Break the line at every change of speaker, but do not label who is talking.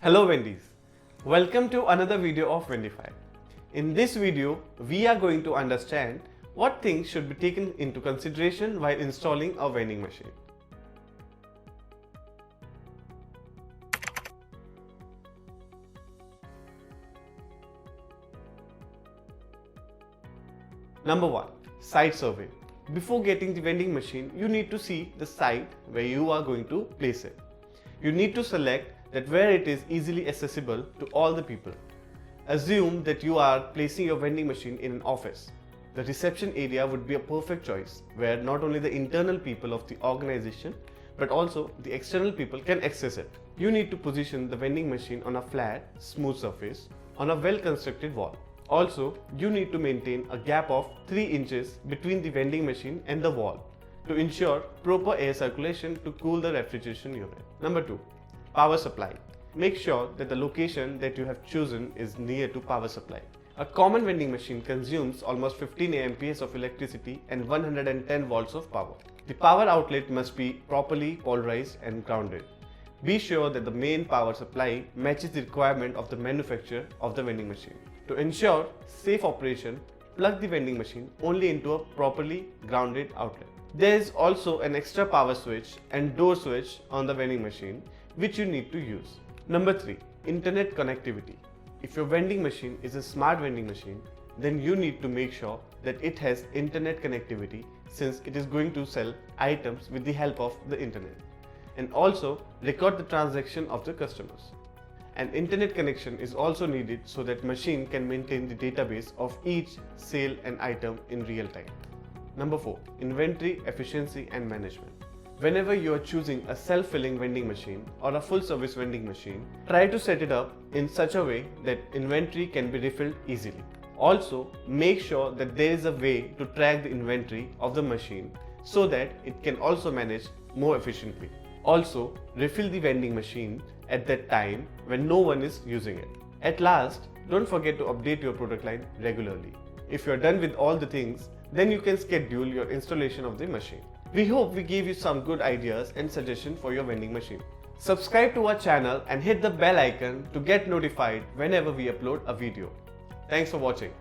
Hello Wendy's, welcome to another video of Vendify. In this video, we are going to understand what things should be taken into consideration while installing a vending machine. Number 1. Site survey. Before getting the vending machine, you need to see the site where you are going to place it. You need to select that where it is easily accessible to all the people. Assume that you are placing your vending machine in an office. The reception area would be a perfect choice where not only the internal people of the organization but also the external people can access it. You need to position the vending machine on a flat, smooth surface on a well-constructed wall. Also, you need to maintain a gap of 3 inches between the vending machine and the wall to ensure proper air circulation to cool the refrigeration unit. Number 2. Power supply. Make sure that the location that you have chosen is near to power supply. A common vending machine consumes almost 15 amperes of electricity and 110 volts of power. The power outlet must be properly polarized and grounded. Be sure that the main power supply matches the requirement of the manufacturer of the vending machine. To ensure safe operation, plug the vending machine only into a properly grounded outlet. There is also an extra power switch and door switch on the vending machine which you need to use. Number 3. Internet connectivity. If your vending machine is a smart vending machine, then you need to make sure that it has internet connectivity since it is going to sell items with the help of the internet. And also record the transaction of the customers. An internet connection is also needed so that machine can maintain the database of each sale and item in real time. Number 4. Inventory efficiency and management. Whenever you are choosing a self-filling vending machine or a full-service vending machine, try to set it up in such a way that inventory can be refilled easily. Also, make sure that there is a way to track the inventory of the machine so that it can also manage more efficiently. Also, refill the vending machine at that time when no one is using it. At last, don't forget to update your product line regularly. If you are done with all the things, then you can schedule your installation of the machine. We hope we gave you some good ideas and suggestions for your vending machine. Subscribe to our channel and hit the bell icon to get notified whenever we upload a video. Thanks for watching.